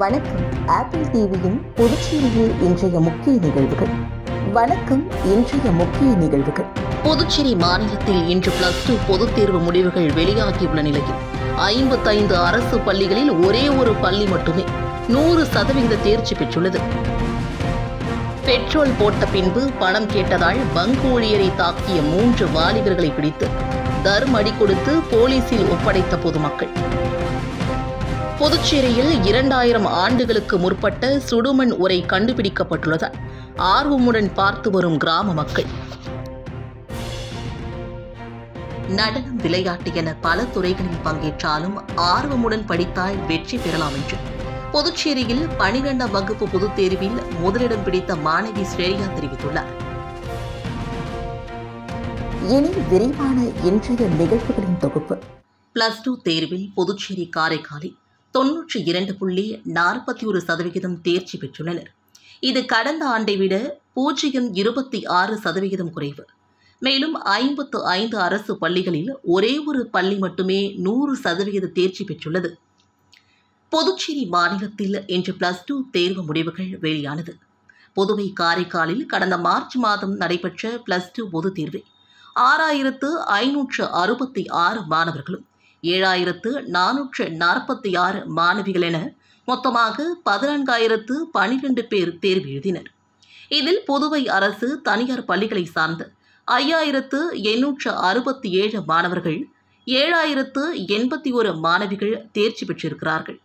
வணக்கம். ஆப்பிள் டிவியின் புதுச்சேரியில் இன்றைய முக்கிய நிகழ்வுகள். வணக்கம். இன்றைய முக்கிய நிகழ்வுகள். புதுச்சேரி மாநிலத்தில் இன்று +2 பொதுத் தேர்வு முடிவுகள் வெளியாகியுள்ள நிலையில் 55 அரசு பள்ளிகளில் ஒரே ஒரு பள்ளி மட்டுமே 100% தேர்ச்சி பெற்றுள்ளது. பெட்ரோல் போட்ட பின்பு பணம் கேட்டதால் பங்க் ஊழியரை தாக்கிய 3 வாலிபர்களை பிடித்து தர்மடி கொடுத்து போலீசில் ஒப்படைத்த பொதுமக்கள். புதுச்சேரியில் 2000 ஆண்டுகளுக்கு முற்பட்ட சுடுமண் உரை கண்டுபிடிக்கப்பட்டுள்ளதால் ஆர்வமுடன் பார்த்து வரும் கிராம மக்கள். நடனம், விளையாட்டு என பல துறைகளில் பங்கேற்றாலும் ஆர்வமுடன் படித்தால் வெற்றி பெறலாம் என்று புதுச்சேரியில் 12ஆம் வகுப்பு பொதுத் தேர்வில் முதலிடம் பிடித்த மாணவி ஸ்ரேயா தெரிவித்துள்ளார். இனி விரிவான இன்றைய நிகழ்வுகளின் தொகுப்பு. +2 தேர்வில் புதுச்சேரி, காரைக்காலில் 92.41% தேர்ச்சி பெற்றுள்ளனர். இது கடந்த ஆண்டை விட 0.26% குறைவு. மேலும் 55 அரசு பள்ளிகளில் ஒரே ஒரு பள்ளி மட்டுமே 100% தேர்ச்சி பெற்றுள்ளது. புதுச்சேரி மாநிலத்தில் இன்று +2 தேர்வு முடிவுகள் வெளியானது. புதுவை, காரைக்காலில் கடந்த மார்ச் மாதம் நடைபெற்ற +2 பொதுத் தேர்வில் 6566 மாணவர்களும் 7446 மாணவிகள் என மொத்தமாக 14012 பேர் தேர்வு எழுதினர். இதில் புதுவை அரசு, தனியார் பள்ளிகளை சார்ந்த 5867 மாணவர்கள், 7081 மாணவிகள் தேர்ச்சி பெற்றிருக்கிறார்கள்.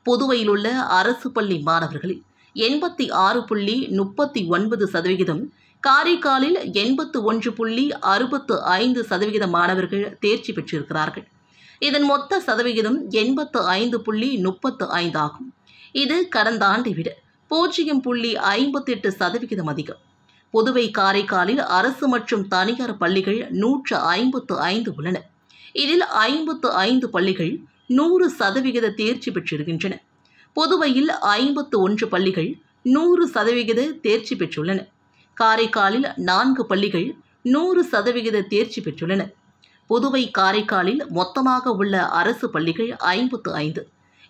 புதுவையில் உள்ள அரசு பள்ளி மாணவர்களில் 86.39%, காரைக்காலில் 81.65% மாணவர்கள் தேர்ச்சி பெற்றிருக்கிறார்கள். இதன் மொத்த சதவிகிதம் 85.35 ஆகும். இது கடந்த ஆண்டை விட 0.58% அதிகம். புதுவை, காரைக்காலில் அரசு மற்றும் தனியார் பள்ளிகள் 155 உள்ளன. இதில் 55 பள்ளிகள் 100% தேர்ச்சி பெற்றிருக்கின்றன. புதுவையில் 51 பள்ளிகள் 100% தேர்ச்சி பெற்றுள்ளன. காரைக்காலில் 4 பள்ளிகள் 100% தேர்ச்சி பெற்றுள்ளன. புதுவை, காரைக்காலில் மொத்தமாக உள்ள அரசு பள்ளிகள் 55.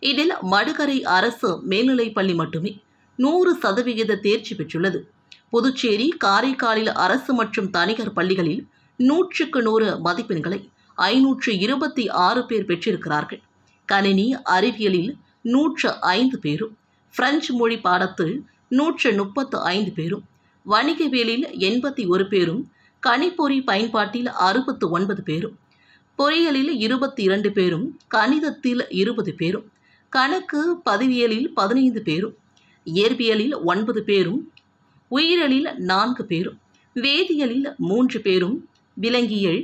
இதில் மடுகரை அரசு மேல்நிலைப் பள்ளி மட்டுமே 100% தேர்ச்சி பெற்றுள்ளது. புதுச்சேரி, காரைக்காலில் அரசு மற்றும் தனியார் பள்ளிகளில் 100க்கு 100 மதிப்பெண்களை 526 பேர் பெற்றிருக்கிறார்கள். கணினி அறிவியலில் 105 பேரும், பிரெஞ்சு மொழி பாடத்தில் 135 பேரும், வணிகவியலில் 81 பேரும், கணிப்பொறி பயன்பாட்டில் 69 பேரும், பொறியியலில் 22 பேரும், கணிதத்தில் 20 பேரும், கணக்கு பதிவியலில் 15 பேரும், இயற்பியலில் 9 பேரும், உயிரியலில் 4 பேரும், வேதியியலில் 3 பேரும், விலங்கியல்,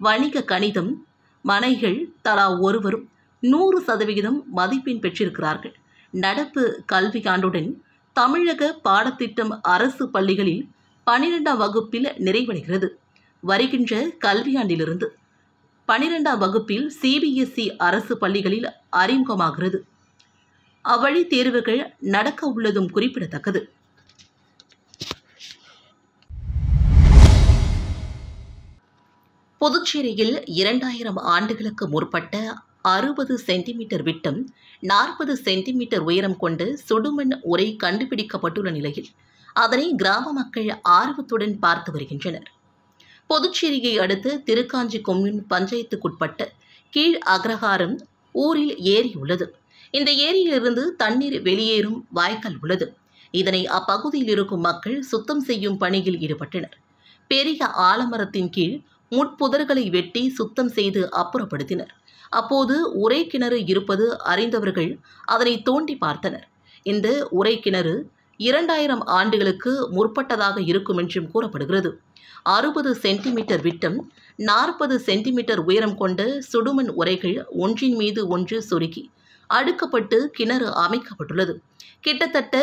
வணிக கணிதம், மனைகள் தலா ஒருவரும் 100% மதிப்பெண் பெற்றிருக்கிறார்கள். நடப்பு கல்வியாண்டுடன் தமிழக பாடத்திட்டம் அரசு பள்ளிகளில் 12ஆம் வகுப்பில் நிறைவடைகிறது. வருகின்ற கல்வியாண்டிலிருந்து 12ஆம் வகுப்பில் CBSE அரசு பள்ளிகளில் அறிமுகமாகிறது. அவ்வழி தேர்வுகள் நடக்க உள்ளதும் குறிப்பிடத்தக்கது. புதுச்சேரியில் 2000 ஆண்டுகளுக்கு முற்பட்ட 60 சென்டிமீட்டர் விட்டம், 40 சென்டிமீட்டர் உயரம் கொண்ட சுடுமண் உரை கண்டுபிடிக்கப்பட்டுள்ள நிலையில் அதனை கிராம மக்கள் ஆர்வத்துடன் பார்த்து வருகின்றனர். புதுச்சேரியை அடுத்த திருக்காஞ்சி கொம்யூன் பஞ்சாயத்துக்குட்பட்ட கீழ் அக்ரஹாரம் ஊரில் ஏரி உள்ளது. இந்த ஏரியிலிருந்து தண்ணீர் வெளியேறும் வாய்க்கால் உள்ளது. இதனை அப்பகுதியில் இருக்கும் மக்கள் சுத்தம் செய்யும் பணியில் ஈடுபட்டனர். பெரிய ஆலமரத்தின் கீழ் முட்புதர்களை வெட்டி சுத்தம் செய்து அப்புறப்படுத்தினர். அப்போது உரை கிணறு இருப்பது அறிந்தவர்கள் அதனை தோண்டி பார்த்தனர். இந்த உரை கிணறு 2000 ஆண்டுகளுக்கு முற்பட்டதாக இருக்கும் என்றும் கூறப்படுகிறது. 60 சென்டிமீட்டர் விட்டம், 40 சென்டிமீட்டர் உயரம் கொண்ட சுடுமண் உரைகள் ஒன்றின் மீது ஒன்று சொருகி அடுக்கப்பட்டு கிணறு அமைக்கப்பட்டுள்ளது. கிட்டத்தட்ட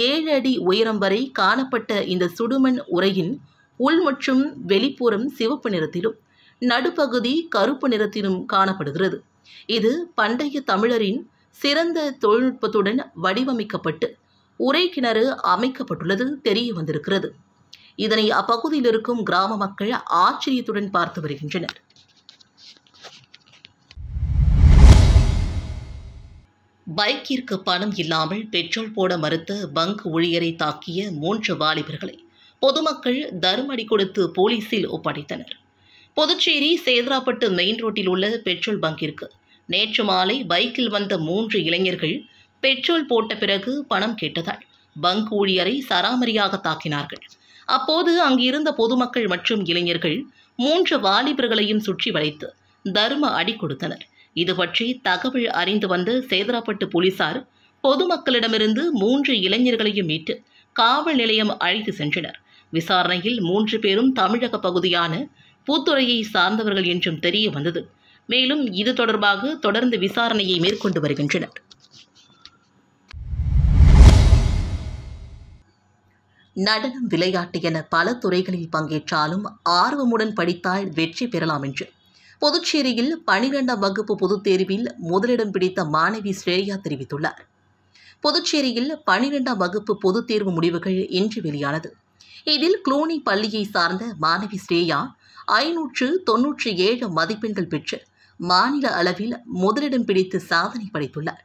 7 அடி உயரம் வரை காணப்பட்ட இந்த சுடுமண் உரையின் உள் மற்றும் வெளிப்புறம் சிவப்பு நிறத்திலும் நடுப்பகுதி கருப்பு நிறத்திலும் காணப்படுகிறது. இது பண்டைய தமிழரின் சிறந்த தொழில்நுட்பத்துடன் வடிவமைக்கப்பட்டு உரை கிணறு அமைக்கப்பட்டுள்ளது தெரிய வந்திருக்கிறது. இதனை அப்பகுதியில் இருக்கும் கிராம மக்கள் ஆச்சரியத்துடன் பார்த்து வருகின்றனர். பைக்கிற்கு பணம் இல்லாமல் பெட்ரோல் போட மறுத்த பங்க் ஊழியரை தாக்கிய 3 வாலிபர்களை பொதுமக்கள் தர்மடி கொடுத்து போலீசில் ஒப்படைத்தனர். புதுச்சேரி சேதராப்பட்டு மெயின் ரோட்டில் உள்ள பெட்ரோல் பங்கிற்கு நேற்று மாலை பைக்கில் வந்த 3 இளைஞர்கள் பெட்ரோல் போட்ட பிறகு பணம் கேட்டதால் பங்க் ஊழியரை சராமரியாக தாக்கினார்கள். அப்போது அங்கிருந்த பொதுமக்கள் மற்றும் இளைஞர்கள் 3 வாலிபர்களையும் சுற்றி வளைத்து தர்ம அடி கொடுத்தனர். இது பற்றி தகவல் அறிந்து வந்த சேதராப்பட்டு போலீசார் பொதுமக்களிடமிருந்து 3 இளைஞர்களையும் மீட்டு காவல் நிலையம் அழைத்து சென்றனர். விசாரணையில் 3 பேரும் தமிழக பகுதியான பூத்துறையை சார்ந்தவர்கள் என்றும் தெரிய வந்தது. மேலும் இது தொடர்பாக தொடர்ந்து விசாரணையை மேற்கொண்டு வருகின்றனர். நடனம், விளையாட்டு என பல துறைகளில் பங்கேற்றாலும் ஆர்வமுடன் படித்தால் வெற்றி பெறலாம் என்று புதுச்சேரியில் 12ஆம் வகுப்பு பொதுத் தேர்வில் முதலிடம் பிடித்த மாணவி ஸ்ரேயா தெரிவித்துள்ளார். புதுச்சேரியில் 12ஆம் வகுப்பு பொதுத் தேர்வு முடிவுகள் இன்று வெளியானது. இதில் க்ளூனி பள்ளியை சார்ந்த மாணவி ஸ்ரேயா 597 மதிப்பெண்கள் பெற்று மாநில அளவில் முதலிடம் பிடித்து சாதனை படைத்துள்ளார்.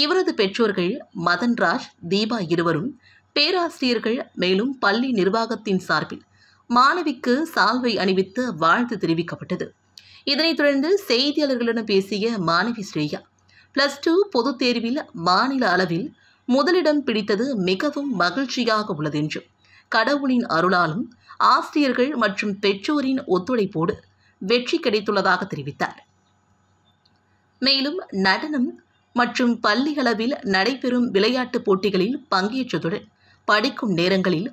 இவரது பெற்றோர்கள் மதன்ராஜ், தீபா இருவரும் பேராசிரியர்கள். மேலும் பள்ளி நிர்வாகத்தின் சார்பில் மாணவிக்கு சால்வை அணிவித்து வாழ்த்து தெரிவிக்கப்பட்டது. இதனைத் தொடர்ந்து செய்தியாளர்களிடம் பேசிய மாணவி ஸ்ரேயா, +2 பொதுத் தேர்வில் மாநில அளவில் முதலிடம் பிடித்தது மிகவும் மகிழ்ச்சியாக உள்ளது என்றும், கடவுளின் அருளாலும் ஆசிரியர்கள் மற்றும் பெற்றோரின் ஒத்துழைப்போடு வெற்றி கிடைத்துள்ளதாக தெரிவித்தார். மேலும் நடனம் மற்றும் பள்ளி அளவில் நடைபெறும் விளையாட்டுப் போட்டிகளில் பங்கேற்றதுடன் படிக்கும் நேரங்களில்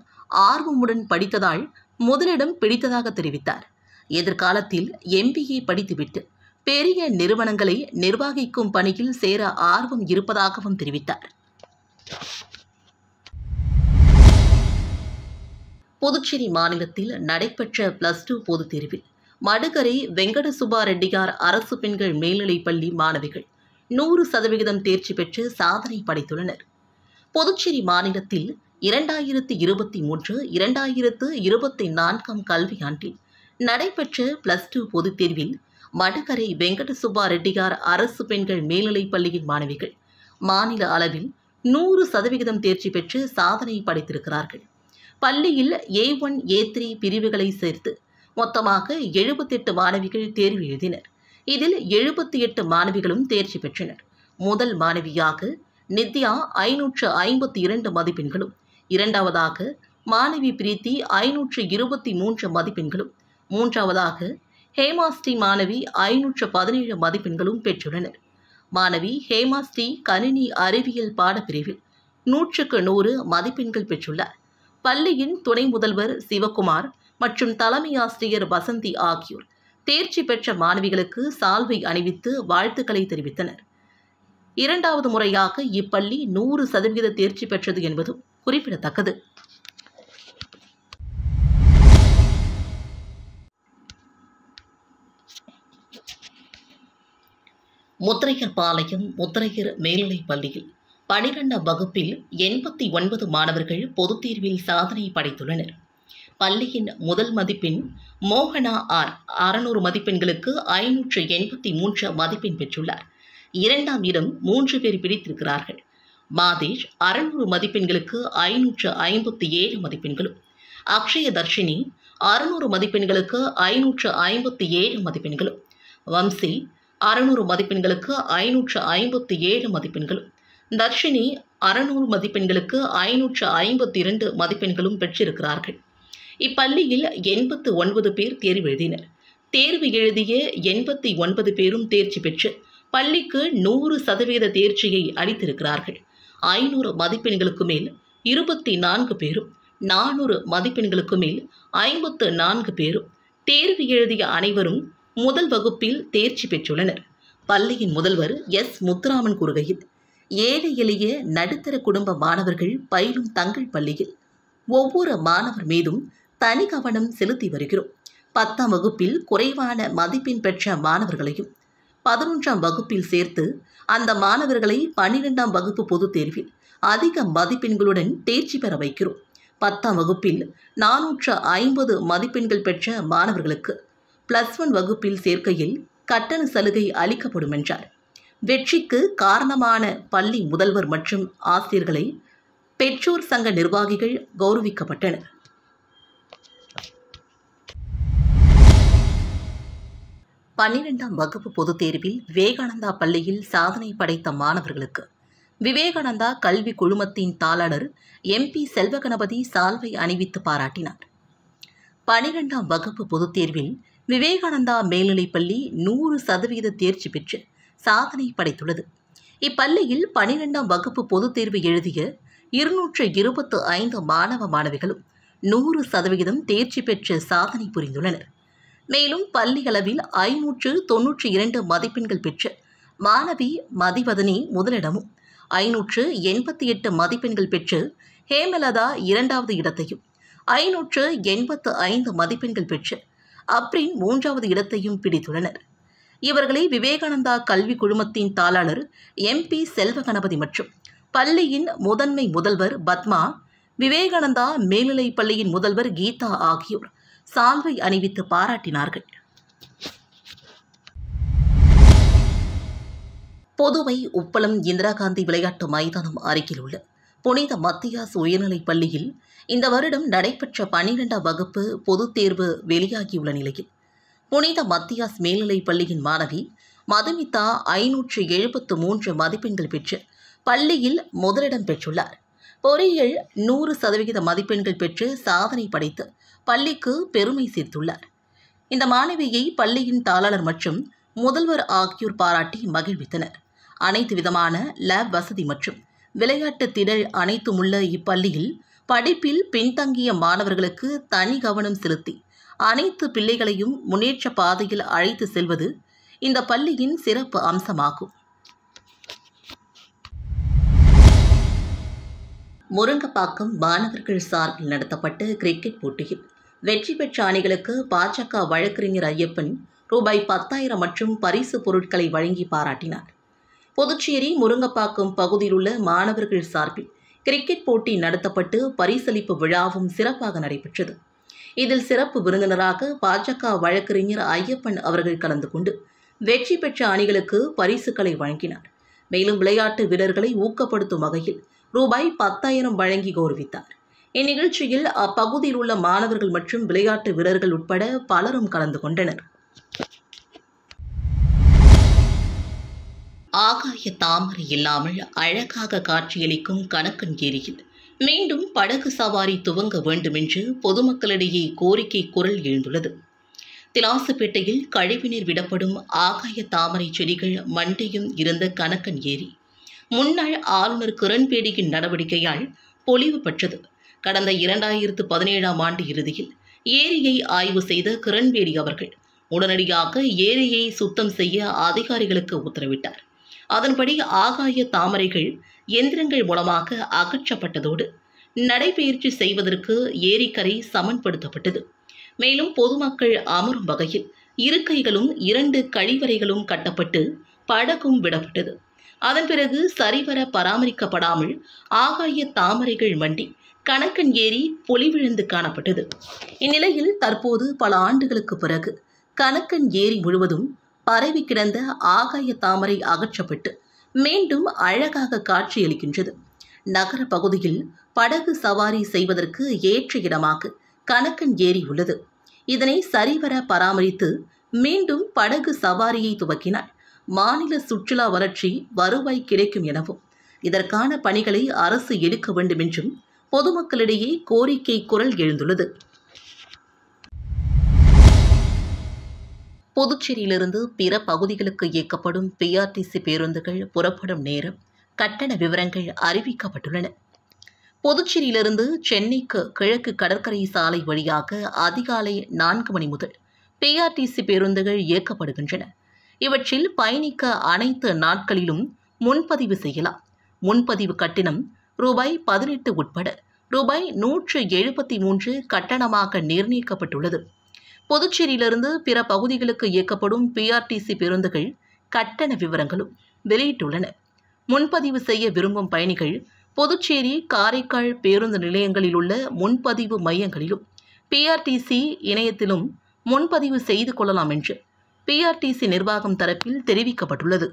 ஆர்வமுடன் படித்ததால் முதலிடம் பிடித்ததாக தெரிவித்தார். எதிர்காலத்தில் MBA படித்துவிட்டு பெரிய நிறுவனங்களை நிர்வகிக்கும் பணியில் சேர ஆர்வம் இருப்பதாகவும் தெரிவித்தார். புதுச்சேரி மாநிலத்தில் நடைபெற்ற +2 பொதுத் தேர்வில் மடுகரை வெங்கட சுப்பா ரெட்டியார் அரசு பெண்கள் மேல்நிலைப்பள்ளி மாணவிகள் 100% தேர்ச்சி பெற்று சாதனை படைத்துள்ளனர். புதுச்சேரி மாநிலத்தில் 2023-2024 கல்வியாண்டில் நடைபெற்ற +2 பொதுத் தேர்வில் மடுகரை வெங்கட சுப்பா ரெட்டியார் அரசு பெண்கள் மேல்நிலைப்பள்ளியின் மாணவிகள் மாநில அளவில் 100% தேர்ச்சி பெற்று சாதனை படைத்திருக்கிறார்கள். பள்ளியில் A1, A3 பிரிவுகளை சேர்த்து மொத்தமாக 78 மாணவிகள் தேர்வு எழுதினர். இதில் 78 மாணவிகளும் தேர்ச்சி பெற்றனர். முதல் மாணவியாக நித்யா 552 மதிப்பெண்களும், இரண்டாவதாக மாணவி பிரீத்தி 523 மதிப்பெண்களும், மூன்றாவதாக ஹேமாஸ்ரீ மாணவி 517 மதிப்பெண்களும் பெற்றுள்ளனர். மாணவி ஹேமாஸ்ரீ கணினி அறிவியல் பாடப்பிரிவில் 100க்கு 100 மதிப்பெண்கள் பெற்றுள்ளார். பள்ளியின் துணை முதல்வர் சிவகுமார் மற்றும் தலைமை ஆசிரியர் வசந்தி ஆகியோர் தேர்ச்சி பெற்ற மாணவிகளுக்கு சால்வை அணிவித்து வாழ்த்துக்களை தெரிவித்தனர். 2வது முறையாக இப்பள்ளி 100% தேர்ச்சி பெற்றது என்பதும் குறிப்பிடத்தக்கது. முத்திரையர்பாளையம் முத்திரையர் மேல்நிலைப் பள்ளியில் 12ஆம் வகுப்பில் 89 மாணவர்கள் பொதுத் தேர்வில் சாதனை படைத்துள்ளனர். பள்ளியின் முதல் மதிப்பெண் மோகனா ஆர் 600 மதிப்பெண்களுக்கு 583 மதிப்பெண் பெற்றுள்ளார். 2ஆம் இடம் 3 பேர் பிடித்திருக்கிறார்கள். மாதேஷ் 600 மதிப்பெண்களுக்கு 557 மதிப்பெண்களும், அக்ஷய தர்ஷினி 600 மதிப்பெண்களுக்கு 557 மதிப்பெண்களும், வம்சி 600 மதிப்பெண்களுக்கு 557 மதிப்பெண்களும், தர்ஷினி 600 மதிப்பெண்களுக்கு 552 மதிப்பெண்களும் பெற்றிருக்கிறார்கள். இப்பள்ளியில் 89 பேர் தேர்வு எழுதினர். தேர்வு எழுதிய 89 பேரும் தேர்ச்சி பெற்று பள்ளிக்கு 100% தேர்ச்சியை அளித்திருக்கிறார்கள். 500 மதிப்பெண்களுக்கு மேல் 24 பேரும், 400 மதிப்பெண்களுக்கு மேல் 54 பேரும், தேர்வு எழுதிய அனைவரும் முதல் வகுப்பில் தேர்ச்சி பெற்றுள்ளனர். பள்ளியின் முதல்வர் S. முத்துராமன் கூறுகையில், ஏழை எளிய நடுத்தர குடும்ப மாணவர்கள் பயிலும் தங்கள் பள்ளியில் ஒவ்வொரு மாணவர் மீதும் தனி கவனம் செலுத்தி வருகிறோம். 10ஆம் வகுப்பில் குறைவான மதிப்பெண் பெற்ற மாணவர்களையும் 11ஆம் வகுப்பில் சேர்த்து அந்த மாணவர்களை 12ஆம் வகுப்பு பொதுத் தேர்வில் அதிக மதிப்பெண்களுடன் தேர்ச்சி பெற வைக்கிறோம். 10ஆம் வகுப்பில் 450 மதிப்பெண்கள் பெற்ற மாணவர்களுக்கு +1 வகுப்பில் சேர்க்கையில் கட்டண சலுகை அளிக்கப்படும் என்றார். வெற்றிக்கு காரணமான பள்ளி முதல்வர் மற்றும் ஆசிரியர்களை பெற்றோர் சங்க நிர்வாகிகள் கௌரவிக்கப்பட்டனர். பன்னிரெண்டாம் வகுப்பு பொதுத் தேர்வில் விவேகானந்தா பள்ளியில் சாதனை படைத்த மாணவர்களுக்கு விவேகானந்தா கல்வி குழுமத்தின் தாளாளர் MP செல்வகணபதி சால்வை அணிவித்து பாராட்டினார். 12ஆம் வகுப்பு பொதுத் தேர்வில் விவேகானந்தா மேல்நிலைப்பள்ளி 100% தேர்ச்சி பெற்று சாதனை படைத்துள்ளது. இப்பள்ளியில் 12ஆம் வகுப்பு பொதுத் தேர்வு எழுதிய 225 மாணவ மாணவிகளும் 100% தேர்ச்சி பெற்று சாதனை புரிந்துள்ளனர். மேலும் பள்ளி அளவில் 592 மதிப்பெண்கள் பெற்ற மாணவி மதிவதனி முதலிடமும் 588 மதிப்பெண்கள் பெற்று ஹேமலதா 2வது இடத்தையும் 585 மதிப்பெண்கள் பெற்று அப்ரின் 3வது இடத்தையும் பிடித்துள்ளனர். இவர்களை விவேகானந்தா கல்வி குழுமத்தின் தாளாளர் MP செல்வகணபதி மற்றும் பள்ளியின் முதன்மை முதல்வர் பத்மா, விவேகானந்தா மேல்நிலைப் பள்ளியின் முதல்வர் கீதா ஆகியோர் சால்வை அணிவித்து பாராட்டினார்கள். புதுவை உப்பளம் இந்திரா காந்தி விளையாட்டு மைதானம் அருகில் உள்ள புனித மத்தியாஸ் உயர்நிலைப் பள்ளியில் இந்த வருடம் நடைபெற்ற 12ஆம் வகுப்பு பொதுத் தேர்வு வெளியாகியுள்ள நிலையில் புனித மத்தியாஸ் மேல்நிலைப் பள்ளியின் மாணவி மதுமிதா 573 மதிப்பெண்கள் பெற்று பள்ளியில் முதலிடம் பெற்றுள்ளார். பொறியியல் 100% மதிப்பெண்கள் பெற்று சாதனை படைத்து பள்ளிக்கு பெருமை சேர்த்துள்ளார். இந்த மாணவியை பள்ளியின் தாளாளர் மற்றும் முதல்வர் ஆகியோர் பாராட்டி மகிழ்வித்தனர். அனைத்து விதமான லேப் வசதி மற்றும் விளையாட்டு திடல் அனைத்தும் உள்ள இப்பள்ளியில் படிப்பில் பின்தங்கிய மாணவர்களுக்கு தனி கவனம் செலுத்தி அனைத்து பிள்ளைகளையும் முன்னேற்ற பாதையில் அழைத்து செல்வது இந்த பள்ளியின் சிறப்பு அம்சமாகும். முருங்கப்பாக்கம் மாணவர்கள் சார்பில் நடத்தப்பட்ட கிரிக்கெட் போட்டியில் வெற்றி பெற்ற அணிகளுக்கு பாஜக வழக்கறிஞர் ஐயப்பன் ரூபாய் 10,000 மற்றும் பரிசு பொருட்களை வழங்கி பாராட்டினார். புதுச்சேரி முருங்கப்பாக்கம் பகுதியில் உள்ள மாணவர்கள் சார்பில் கிரிக்கெட் போட்டி நடத்தப்பட்டு பரிசளிப்பு விழாவும் சிறப்பாக நடைபெற்றது. இதில் சிறப்பு விருந்தினராக பாஜக வழக்கறிஞர் ஐயப்பன் அவர்கள் கலந்து கொண்டு வெற்றி பெற்ற அணிகளுக்கு பரிசுகளை வழங்கினார். மேலும் விளையாட்டு வீரர்களை ஊக்கப்படுத்தும் வகையில் ரூபாய் 10,000 வழங்கி கௌரவித்தார். இந்நிகழ்ச்சியில் அப்பகுதியில் உள்ள மாணவர்கள் மற்றும் விளையாட்டு வீரர்கள் உட்பட பலரும் கலந்து கொண்டனர். ஆகாய தாமரை இல்லாமல் அழகாக காட்சியளிக்கும் கணக்கன் ஏரியில் மீண்டும் படகு சவாரி துவங்க வேண்டும் என்று பொதுமக்களிடையே கோரிக்கை குரல் எழுந்துள்ளது. திலாசுப்பேட்டையில் கழிவுநீர் விடப்படும் ஆகாய தாமரை செடிகள் மண்டியும் இருந்த கணக்கன் ஏரி முன்னாள் ஆளுநர் கிரண்பேடியின் நடவடிக்கையால் பொலிவு பெற்றது. கடந்த 2017ஆம் ஆண்டு இறுதியில் ஏரியை ஆய்வு செய்த கிரண்பேடி அவர்கள் உடனடியாக ஏரியை சுத்தம் செய்ய அதிகாரிகளுக்கு உத்தரவிட்டார். அதன்படி ஆகாய தாமரைகள் எந்திரங்கள் மூலமாக அகற்றப்பட்டதோடு நடைபயிற்சி செய்வதற்கு ஏரிக்கரை சமன்படுத்தப்பட்டது. மேலும் பொதுமக்கள் அமரும் வகையில் இருக்கைகளும் 2 கழிவறைகளும் கட்டப்பட்டு படகும் விடப்பட்டது. அதன் பிறகு சரிவர பராமரிக்கப்படாமல் ஆகாய தாமரைகள் மண்டி கணக்கன் ஏரி பொலிவிழந்து காணப்பட்டது. இந்நிலையில் தற்போது பல ஆண்டுகளுக்கு பிறகு கணக்கன் ஏரி முழுவதும் பரவி கிடந்த ஆகாய தாமரை அகற்றப்பட்டு மீண்டும் அழகாக காட்சியளிக்கின்றது. நகர பகுதியில் படகு சவாரி செய்வதற்கு ஏற்ற இடமாக கணக்கன் ஏரி உள்ளது. இதனை சரிவர பராமரித்து மீண்டும் படகு சவாரியை துவக்கினால் மாநில சுற்றுலா வளர்ச்சி வருவாய் கிடைக்கும் எனவும் இதற்கான பணிகளை அரசு எடுக்க வேண்டும் என்றும் பொதுமக்களிடையே கோரிக்கை குரல் எழுந்துள்ளது. புதுச்சேரியிலிருந்து பிற பகுதிகளுக்கு இயக்கப்படும் PRTC பேருந்துகள் புறப்படும் நேரம், கட்டண விவரங்கள் அறிவிக்கப்பட்டுள்ளன. புதுச்சேரியிலிருந்து சென்னைக்கு கிழக்கு கடற்கரை சாலை வழியாக அதிகாலை 4 மணி முதல் PRTC பேருந்துகள் இயக்கப்படுகின்றன. இவற்றில் பயணிக்க அனைத்து நாட்களிலும் முன்பதிவு செய்யலாம். முன்பதிவு கட்டணம் ரூபாய் 18 உட்பட ரூபாய் 173 கட்டணமாக நிர்ணயிக்கப்பட்டுள்ளது. புதுச்சேரியிலிருந்து பிற பகுதிகளுக்கு இயக்கப்படும் PRTC பேருந்துகள் கட்டண விவரங்களும் வெளியிட்டுள்ளன. முன்பதிவு செய்ய விரும்பும் பயணிகள் புதுச்சேரி, காரைக்கால் பேருந்து நிலையங்களில் உள்ள முன்பதிவு மையங்களிலும் PRTC இணையத்திலும் முன்பதிவு செய்து கொள்ளலாம் என்று PRTC நிர்வாகம் தரப்பில் தெரிவிக்கப்பட்டுள்ளது.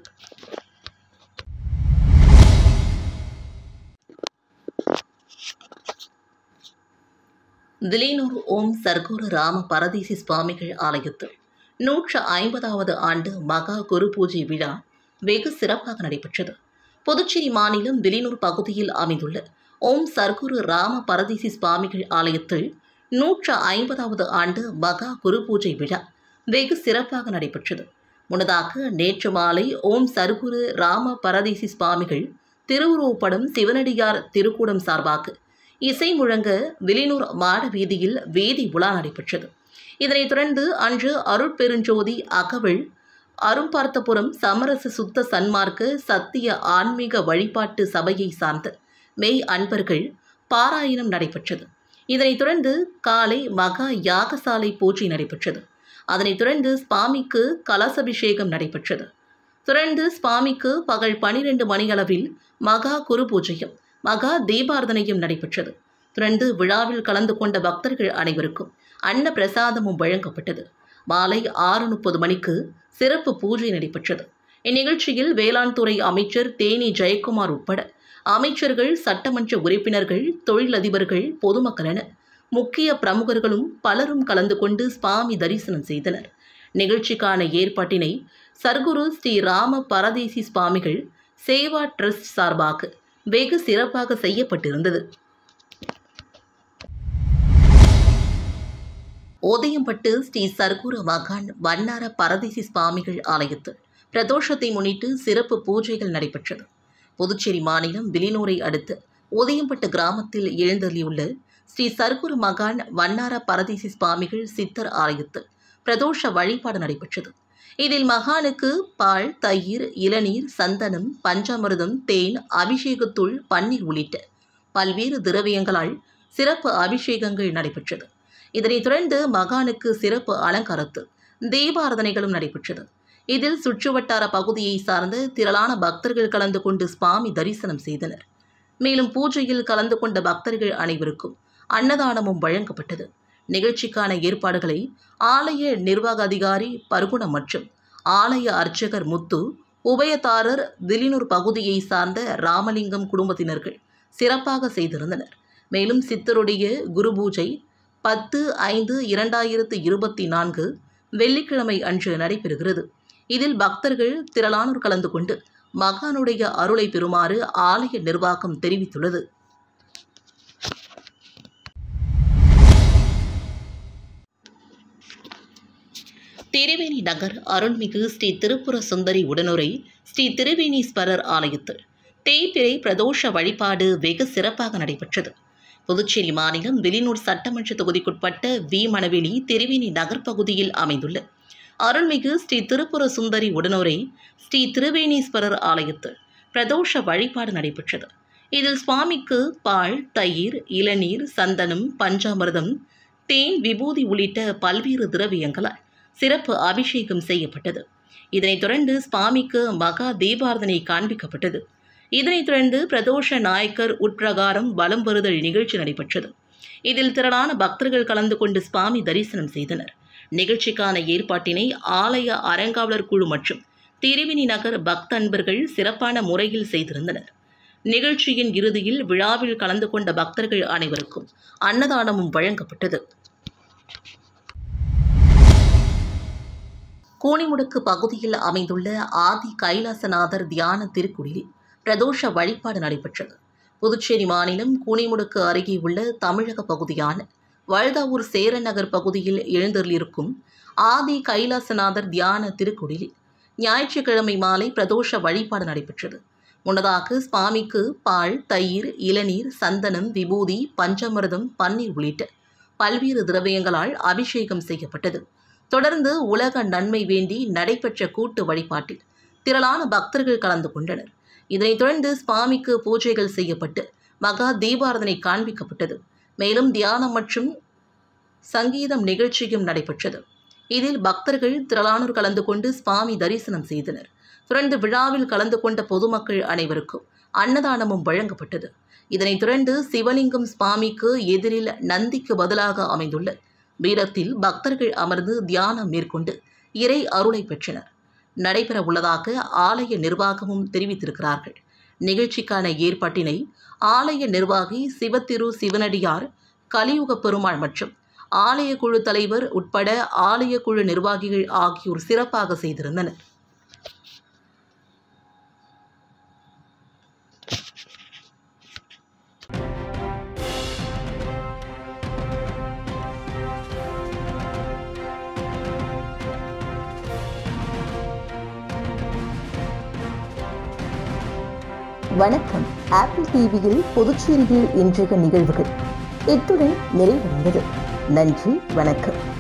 திலீனூர் ஓம் சர்க்குரு ராம பரதேசி சுவாமிகள் ஆலயத்தில் 150வது ஆண்டு மகா குரு பூஜை விழா வெகு சிறப்பாக நடைபெற்றது. புதுச்சேரி மாநிலம் திலீனூர் பகுதியில் அமைந்துள்ள ஓம் சர்க்குரு ராம பரதேசி சுவாமிகள் ஆலயத்தில் 150வது ஆண்டு மகா குரு பூஜை விழா வெகு சிறப்பாக நடைபெற்றது. முன்னதாக நேற்று மாலை ஓம் சர்க்குரு ராம பரதேசி சுவாமிகள் திருவுருவப்படம் சிவனடியார் திருக்கூடம் சார்பாக இசை முழங்க வில்லியனூர் மாட வீதியில் வேதி உலா நடைபெற்றது. இதனைத் தொடர்ந்து அன்று அருட்பெருஞ்சோதி அகவல் அரும்பார்த்தபுரம் சமரச சுத்த சன்மார்க்க சத்திய ஆன்மீக வழிபாட்டு சபையை சார்ந்த மெய் அன்பர்கள் பாராயணம் நடைபெற்றது. இதனைத் தொடர்ந்து காலை மகா யாகசாலை பூஜை நடைபெற்றது. அதனைத் தொடர்ந்து சுவாமிக்கு கலசபிஷேகம் நடைபெற்றது. தொடர்ந்து சுவாமிக்கு பகல் 12 மணியளவில் மகா குரு பூஜையும் மகா தீபார்த்தனையும் நடைபெற்றது. தொடர்ந்து விழாவில் கலந்து கொண்ட பக்தர்கள் அனைவருக்கும் அன்ன பிரசாதமும் வழங்கப்பட்டது. மாலை 6:30 மணிக்கு சிறப்பு பூஜை நடைபெற்றது. இந்நிகழ்ச்சியில் வேளாண் துறை அமைச்சர் தேனி ஜெயக்குமார் உட்பட அமைச்சர்கள், சட்டமன்ற உறுப்பினர்கள், தொழிலதிபர்கள், பொதுமக்கள் என முக்கிய பிரமுகர்களும் பலரும் கலந்து கொண்டு சுவாமி தரிசனம் செய்தனர். நிகழ்ச்சிக்கான ஏற்பாட்டினை சர்க்குரு ஸ்ரீ ராம பரதேசி சுவாமிகள் சேவா ட்ரஸ்ட் சார்பாக வெகு சிறப்பாக செய்யப்பட்டிருந்தது. ஓதையம்பட்டு ஸ்ரீ சர்க்குரு மகான் வண்ணார பரதேசி சுவாமிகள் ஆலயத்தில் பிரதோஷத்தை முன்னிட்டு சிறப்பு பூஜைகள் நடைபெற்றது. புதுச்சேரி மாநிலம் வில்லியனூரை அடுத்து ஓதையம்பட்டு கிராமத்தில் எழுந்தருளியுள்ள ஸ்ரீ சர்க்குரு மகான் வண்ணார பரதேசி சுவாமிகள் சித்தர் ஆலயத்தில் பிரதோஷ வழிபாடு நடைபெற்றது. இதில் மகானுக்கு பால், தயிர், இளநீர், சந்தனம், பஞ்சாமிர்தம், தேன், அபிஷேகத்தூள், பன்னீர் உள்ளிட்ட பல்வேறு திரவியங்களால் சிறப்பு அபிஷேகங்கள் நடைபெற்றது. இதனைத் தொடர்ந்து மகானுக்கு சிறப்பு அலங்காரத்தில் தீபாராதனைகளும் நடைபெற்றது. இதில் சுற்றுவட்டார பகுதியை சார்ந்த திரளான பக்தர்கள் கலந்து கொண்டு சுவாமி தரிசனம் செய்தனர். மேலும் பூஜையில் கலந்து கொண்ட பக்தர்கள் அனைவருக்கும் அன்னதானமும் வழங்கப்பட்டது. நிகழ்ச்சிக்கான ஏற்பாடுகளை ஆலய நிர்வாக அதிகாரி பர்குணம் மற்றும் ஆலய அர்ச்சகர் முத்து, உபயதாரர், வில்லியனூர் பகுதியை சார்ந்த ராமலிங்கம் குடும்பத்தினர்கள் சிறப்பாக செய்திருந்தனர். மேலும் சித்தருடைய குரு பூஜை 10/5/2024 வெள்ளிக்கிழமை அன்று நடைபெறுகிறது. இதில் பக்தர்கள் திரளானோர் கலந்து கொண்டு மகானுடைய அருளை பெறுமாறு ஆலய நிர்வாகம் தெரிவித்துள்ளது. திருவேணி நகர் அருள்மிகு ஸ்ரீ திருப்புர சுந்தரி உடனுரை ஸ்ரீ திருவேணீஸ்வரர் ஆலயத்தில் தேய்பிறை பிரதோஷ வழிபாடு வெகு சிறப்பாக நடைபெற்றது. புதுச்சேரி மாநிலம் வில்லியனூர் சட்டமன்ற தொகுதிக்குட்பட்ட வி மணவெளி திருவேணி நகர் பகுதியில் அமைந்துள்ள அருள்மிகு ஸ்ரீ திருப்புர சுந்தரி உடனுரை ஸ்ரீ திருவேணீஸ்வரர் ஆலயத்தில் பிரதோஷ வழிபாடு நடைபெற்றது. இதில் சுவாமிக்கு பால், தயிர், இளநீர், சந்தனம், பஞ்சாமிர்தம், தேன், விபூதி உள்ளிட்ட பல்வேறு திரவியங்களால் சிறப்பு அபிஷேகம் செய்யப்பட்டது. இதனைத் தொடர்ந்து சுவாமிக்கு மகா தீபார்த்தனை காண்பிக்கப்பட்டது. இதனைத் தொடர்ந்து பிரதோஷ நாயக்கர் உட்பிரகாரம் வலம் வருதல் நிகழ்ச்சி நடைபெற்றது. இதில் திரளான பக்தர்கள் கலந்து கொண்டு சுவாமி தரிசனம் செய்தனர். நிகழ்ச்சிக்கான ஏற்பாட்டினை ஆலய அறங்காவலர் குழு மற்றும் திருவேணி நகர் பக்த அன்பர்கள் சிறப்பான முறையில் செய்திருந்தனர். நிகழ்ச்சியின் இறுதியில் விழாவில் கலந்து கொண்ட பக்தர்கள் அனைவருக்கும் அன்னதானமும் வழங்கப்பட்டது. கூனிமுடுக்கு பகுதியில் அமைந்துள்ள ஆதி கைலாசநாதர் தியான திருக்குடிலில் பிரதோஷ வழிபாடு நடைபெற்றது. புதுச்சேரி மாநிலம் கூனிமுடுக்கு அருகே உள்ள தமிழக பகுதியான வழுதாவூர் சேரநகர் பகுதியில் எழுந்தருளிருக்கும் ஆதி கைலாசநாதர் தியான திருக்குடிலில் ஞாயிற்றுக்கிழமை மாலை பிரதோஷ வழிபாடு நடைபெற்றது. முன்னதாக சுவாமிக்கு பால், தயிர், இளநீர், சந்தனம், விபூதி, பஞ்சாமிர்தம், பன்னீர் உள்ளிட்ட பல்வேறு திரவியங்களால் அபிஷேகம் செய்யப்பட்டது. தொடர்ந்து உலக நன்மை வேண்டி நடைபெற்ற கூட்டு வழிபாட்டில் திரளான பக்தர்கள் கலந்து கொண்டனர். இதனைத் தொடர்ந்து சுவாமிக்கு பூஜைகள் செய்யப்பட்டு மகா தீபாராதனை காண்பிக்கப்பட்டது. மேலும் தியானம் மற்றும் சங்கீதம் நிகழ்ச்சியும் நடைபெற்றது. இதில் பக்தர்கள் திரளானோர் கலந்து கொண்டு சுவாமி தரிசனம் செய்தனர். தொடர்ந்து விழாவில் கலந்து கொண்ட பொதுமக்கள் அனைவருக்கும் அன்னதானமும் வழங்கப்பட்டது. இதனைத் தொடர்ந்து சிவலிங்கம் சுவாமிக்கு எதிரில் நந்திக்கு பதிலாக அமைந்துள்ள பீடத்தில் பக்தர்கள் அமர்ந்து தியானம் மேற்கொண்டு இறை அருளை பெற்றனர். நடைபெற உள்ளதாக ஆலய நிர்வாகமும் தெரிவித்திருக்கிறார்கள். நிகழ்ச்சிக்கான ஏற்பாட்டினை ஆலய நிர்வாகி சிவத்திரு சிவனடியார் கலியுக பெருமாள் மற்றும் ஆலய குழு தலைவர் உட்பட ஆலய குழு நிர்வாகிகள் ஆகியோர் சிறப்பாக செய்திருந்தனர். வணக்கம். ஆப்பிள் டிவியில் புதுச்சேரியில் இன்றைய நிகழ்வுகள் இத்துடன் நிறைவடைந்தது. நன்றி, வணக்கம்.